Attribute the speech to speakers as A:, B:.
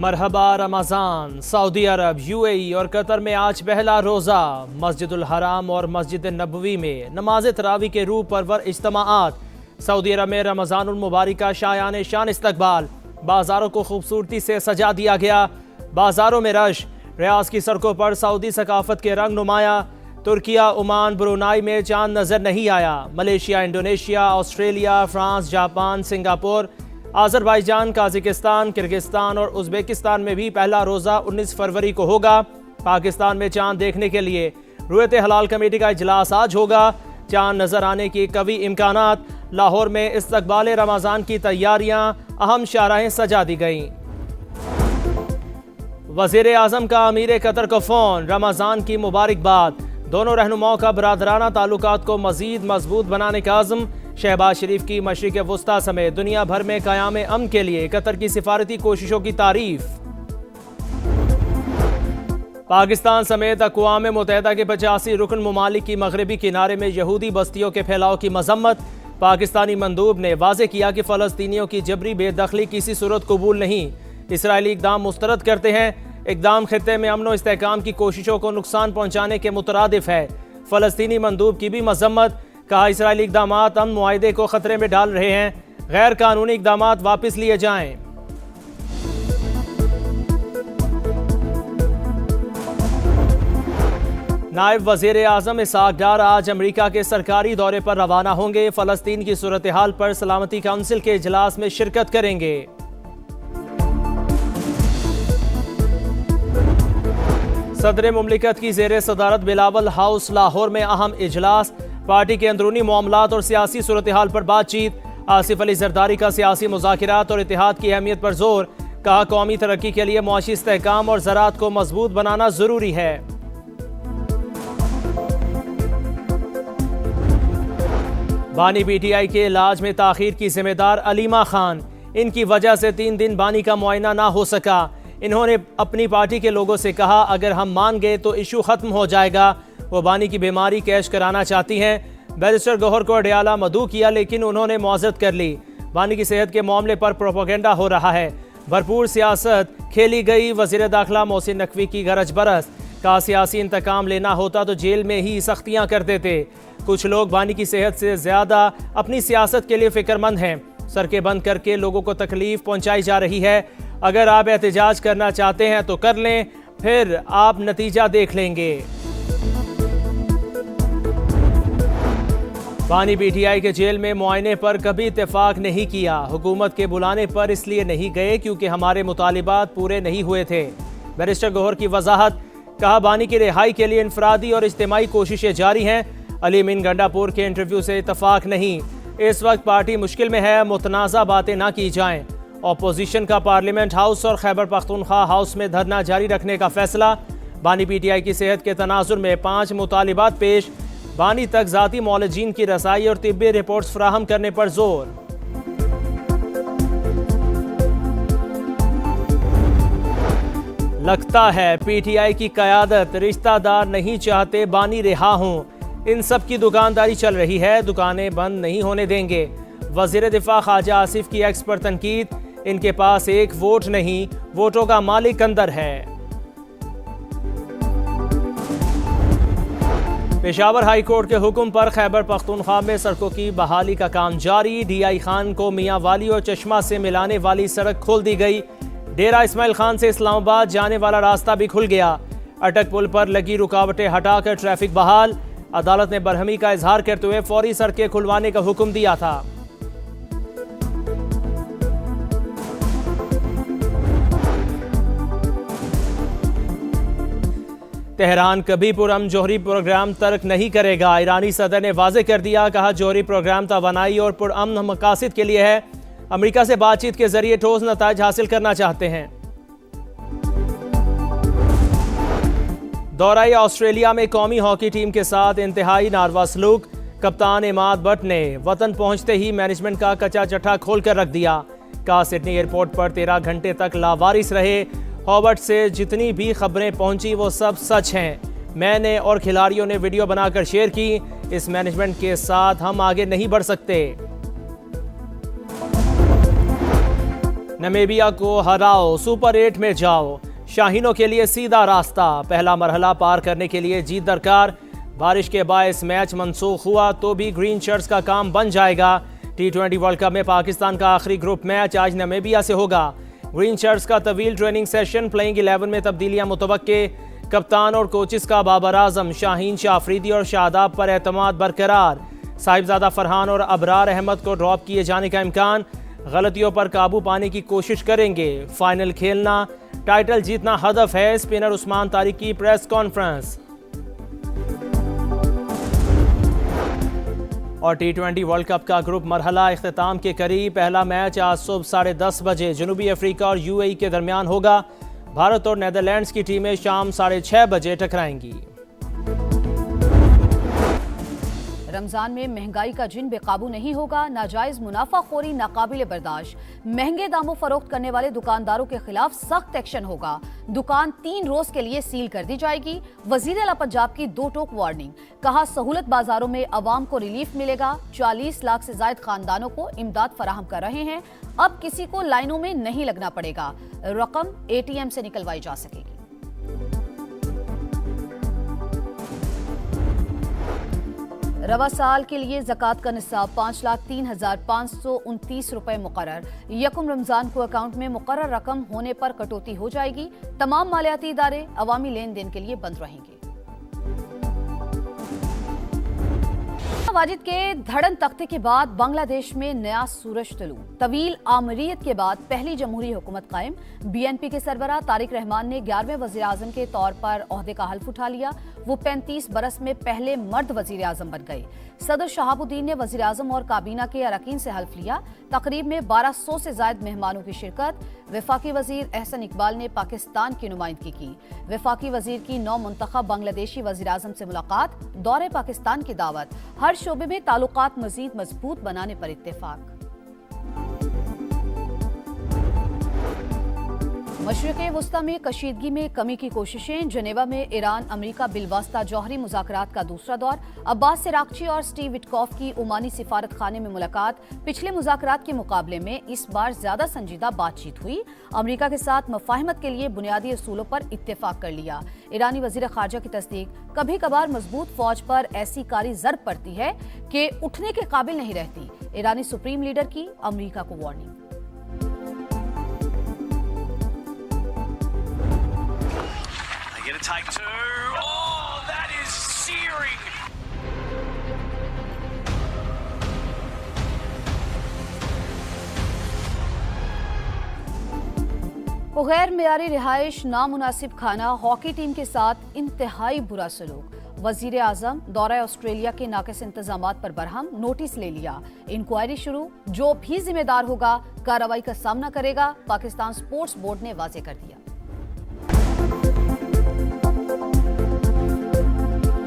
A: मरहबा Ramzan. Saudi अरब, UAE और Qatar में आज पहला रोज़ा। मस्जिदुल हराम और मस्जिद नबवी में नमाज तरावी के रूह परवर इज्तिमाआत। सऊदी अरब में रमज़ानुल मुबारक का शायान शान इस्तकबाल। बाज़ारों को खूबसूरती से सजा दिया गया। बाज़ारों में रश। रियाज की सड़कों पर सऊदी सकाफत के रंग नुमाया। तुर्किया, ओमान, ब्रुनाई में चांद नजर नहीं आया। Malaysia, Indonesia, Australia, France, Japan, Singapore, Azerbaijan, Kazakhstan, Kyrgyzstan और उज़्बेकिस्तान में भी पहला रोज़ा 19 फरवरी को होगा। पाकिस्तान में चांद देखने के लिए रुयत हलाल कमेटी का इजलास आज होगा। चांद नजर आने की कवी इम्कानात। लाहौर में इस्तकबाल रमज़ान की तैयारियां, अहम शाहराहें सजा दी गईं। वज़ीर आज़म का अमीर कतर को फ़ोन, रमज़ान की मुबारकबाद। दोनों रहनुमाओं का बरादराना ताल्लुकात को मज़ीद मजबूत बनाने का आज़म। शहबाज शरीफ की मशरिक़ वस्ता समेत दुनिया भर में क़याम अमन के लिए कतर की सिफारती कोशिशों की तारीफ। पाकिस्तान समेत अक़वाम मुत्तहिदा के 85 रुकन ममालिक की मगरबी किनारे में यहूदी बस्तियों के फैलाव की मजम्मत। पाकिस्तानी मंदूब ने वाज़ेह किया कि फ़लस्तीनियों की जबरी बेदखली किसी सूरत कबूल नहीं। इसराइली इक़दाम मुस्तरद करते हैं। इक़दाम खित्ते में अमन व इस्तेहकाम की कोशिशों को नुकसान पहुँचाने के मुतरादिफ है। फ़लस्तीनी मंदूब की भी मजम्मत। कहा, इसराइली इक़दामात अमन मुआहिदे को ख़तरे में डाल रहे हैं। गैर कानूनी इक़दामात वापस लिए जाएं। नायब वज़ीर आज़म इसहाक़ डार आज अमरीका के सरकारी दौरे पर रवाना होंगे। फ़लस्तीन की सूरत हाल पर सलामती काउंसिल के इजलास में शिरकत करेंगे। सदर मुमलिकत की ज़ेर सदारत बिलावल हाउस लाहौर में अहम इजलास। पार्टी के अंदरूनी मामलात और सियासी सूरत हाल पर बातचीत। आसिफ अली जरदारी का सियासी मुज़ाकिरात और इत्तेहाद की अहमियत पर जोर। कहा, कौमी तरक्की के लिए मुआशी इस्तेहकाम और ज़राअत को मजबूत बनाना ज़रूरी है। बानी पीटीआई के इलाज में ताख़ीर की जिम्मेदार अलीमा खान। इनकी वजह से 3 दिन बानी का मुआयना ना हो सका। इन्होंने अपनी पार्टी के लोगों से कहा, अगर हम मान गए तो इशू ख़त्म हो जाएगा। वो बानी की बीमारी कैश कराना चाहती हैं। बैरिस्टर गौहर को अडयाला मदऊ किया, लेकिन उन्होंने मुआज़रत कर ली। बानी की सेहत के मामले पर प्रोपेगेंडा हो रहा है। भरपूर सियासत खेली गई। वज़ीर दाखिला मोहसिन नकवी की गरज बरस। का सियासी इंतकाम लेना होता तो जेल में ही सख्तियाँ कर देते। कुछ लोग बानी की सेहत से ज़्यादा अपनी सियासत के लिए फ़िक्रमंद हैं। सड़कें बंद करके लोगों को तकलीफ पहुँचाई जा रही है। अगर आप एहतजाज करना चाहते हैं तो कर लें, फिर आप नतीजा देख लेंगे। बानी पीटीआई के जेल में मुआयने पर कभी इत्तेफाक नहीं किया। हुकूमत के बुलाने पर इसलिए नहीं गए क्योंकि हमारे मुतालिबात पूरे नहीं हुए थे। बैरिस्टर गौहर की वजाहत। कहा, बानी की रिहाई के लिए इनफरादी और इज्तिमाई कोशिशें जारी हैं। अली मीन गंडापुर के इंटरव्यू से इत्तफाक नहीं। इस वक्त पार्टी मुश्किल में है, मुतनाज़ा बातें ना की जाएं। अपोजिशन का पार्लियामेंट हाउस और खैबर पख्तूनख्वा हाउस में धरना जारी रखने का फैसला। बानी पीटीआई की सेहत के तनाजुर में 5 मुतालिबात पेश। बानी तक ज़ाती मौलजीन की रसाई और तिब्बी रिपोर्ट्स फराहम करने पर जोर। लगता है पीटीआई की क़यादत रिश्तेदार नहीं चाहते बानी रिहा हों। इन सब की दुकानदारी चल रही है, दुकानें बंद नहीं होने देंगे। वज़ीर दिफा ख्वाजा आसिफ की एक्स पर तनकीद। इनके पास एक वोट नहीं, वोटों का मालिक अंदर है। पेशावर हाई कोर्ट के हुक्म पर खैबर पख्तूनख्वा में सड़कों की बहाली का काम जारी। डीआई खान को मियाँ वाली और चश्मा से मिलाने वाली सड़क खोल दी गई। डेरा इस्माइल खान से इस्लामाबाद जाने वाला रास्ता भी खुल गया। अटक पुल पर लगी रुकावटें हटाकर ट्रैफिक बहाल। अदालत ने बरहमी का इजहार करते हुए फौरी सड़कें खुलवाने का हुक्म दिया था। तेहरान कभी पुरअमन जोहरी प्रोग्राम तर्क नहीं करेगा। ईरानी सदर ने वाज़ेह कर दिया। कहा, जोहरी प्रोग्राम तवानाई और पुरअमन मकासद के लिए है। अमेरिका से बातचीत के जरिए ठोस नताइज हासिल करना चाहते हैं। दौरा ऑस्ट्रेलिया में कौमी हॉकी टीम के साथ इंतहाई नारवा सलूक। कप्तान इमाद बट ने वतन पहुंचते ही मैनेजमेंट का कच्चा चट्टा खोल कर रख दिया। का सिडनी एयरपोर्ट पर 13 घंटे तक लावारिस रहे। हॉबर्ट से जितनी भी खबरें पहुंची वो सब सच हैं। मैंने और खिलाड़ियों ने वीडियो बनाकर शेयर की। इस मैनेजमेंट के साथ हम आगे नहीं बढ़ सकते। नमीबिया को हराओ, सुपर 8 में जाओ। शाहीनों के लिए सीधा रास्ता, पहला मरहला पार करने के लिए जीत दरकार। बारिश के बायस मैच मनसूख हुआ तो भी ग्रीन शर्ट्स का काम बन जाएगा। T20 वर्ल्ड कप में पाकिस्तान का आखिरी ग्रुप मैच आज नमीबिया से होगा। ग्रीन शर्ट्स का तवील ट्रेनिंग सेशन, प्लेइंग 11 में तब्दीलियां मुतवक्के। कप्तान और कोचिस का बाबर आजम, शाहीन, शाह अफरीदी और शादाब पर एतमाद बरकरार। साहिबजादा फरहान और अबरार अहमद को ड्रॉप किए जाने का इम्कान। गलतियों पर काबू पाने की कोशिश करेंगे। फाइनल खेलना, टाइटल जीतना हदफ है। स्पिनर उस्मान तारिक की प्रेस कॉन्फ्रेंस। और T20 वर्ल्ड कप का ग्रुप मरहला इख्तिताम के करीब। पहला मैच आज सुबह 10:30 बजे जनूबी अफ्रीका और UAE के दरमियान होगा। भारत और नेदरलैंड्स की टीमें शाम 6:30 बजे टकराएंगी।
B: रमजान में महंगाई का जिन बेकाबू नहीं होगा। नाजायज मुनाफाखोरी नाकाबिल बर्दाश्त। महंगे दामों फरोख्त करने वाले दुकानदारों के खिलाफ सख्त एक्शन होगा। दुकान 3 रोज के लिए सील कर दी जाएगी। वजीर आला पंजाब की 2 टोक वार्निंग। कहा, सहूलत बाजारों में अवाम को रिलीफ मिलेगा। 40 लाख से ज्यादा खानदानों को इमदाद फराहम कर रहे हैं। अब किसी को लाइनों में नहीं लगना पड़ेगा। रकम ATM से निकलवाई जा सकेगी। रवा साल के लिए ज़कात का निसाब 5,03,529 रुपए मुकर्रर। यकम रमजान को अकाउंट में मुकर्रर रकम होने पर कटौती हो जाएगी। तमाम मालियाती इदारे अवामी लेन देन के लिए बंद रहेंगे। वाजिद के धड़न तख्ते के बाद बांग्लादेश में नया सूरज तुलू। तवील आमरीत के बाद पहली जमहूरी हुकूमत कायम। BNP के सरबराह तारिक रहमान ने 11वें वजीर आजम के तौर पर ओहदे का हल्फ उठा लिया। वो 35 बरस में पहले मर्द वजीर आजम बन गए। सदर शहाबुद्दीन ने वजीर आजम और काबीना के अरकान से हल्फ लिया। तकरीब में 1200 से ज्यादा मेहमानों की शिरकत। वफाकी वजीर एहसन इकबाल ने पाकिस्तान की नुमाइंदगी की। वफाकी वजीर की 9 मुंतखब बांग्लादेशी वजीर आजम से मुलाकात। दौरे पाकिस्तान की दावत। हर शोबे में ताल्लुकात मजीद मजबूत बनाने पर इत्तेफाक। मशरिक़ वस्ता में कशीदगी में कमी की कोशिशें। जनेवा में ईरान अमेरिका बिलवास्ता जौहरी मुज़ाकरात का दूसरा दौर। अब्बास सिरागची और स्टीव विटकॉफ की ओमानी सिफारत खाने में मुलाकात। पिछले मुज़ाकरात के मुकाबले में इस बार ज्यादा संजीदा बातचीत हुई। अमेरिका के साथ मफाहिमत के लिए बुनियादी असूलों पर इत्तेफाक कर लिया। ईरानी वजीर खारजा की तस्दीक। कभी कभार मजबूत फौज पर ऐसी कारी जरब पड़ती है कि उठने के काबिल नहीं रहती। ईरानी सुप्रीम लीडर की अमेरिका को warning.
C: Take 2. Oh, that is searing.
B: गैर मियारी रिहाइश, नामुनासिब खाना, हॉकी टीम के साथ इंतहाई बुरा सलूक। वजीर आजम दौरा ऑस्ट्रेलिया के नाकिस इंतजामात पर बरहम। नोटिस ले लिया। इंक्वायरी शुरू। जो भी जिम्मेदार होगा कार्रवाई का सामना करेगा। पाकिस्तान स्पोर्ट्स बोर्ड ने वाजे कर दिया।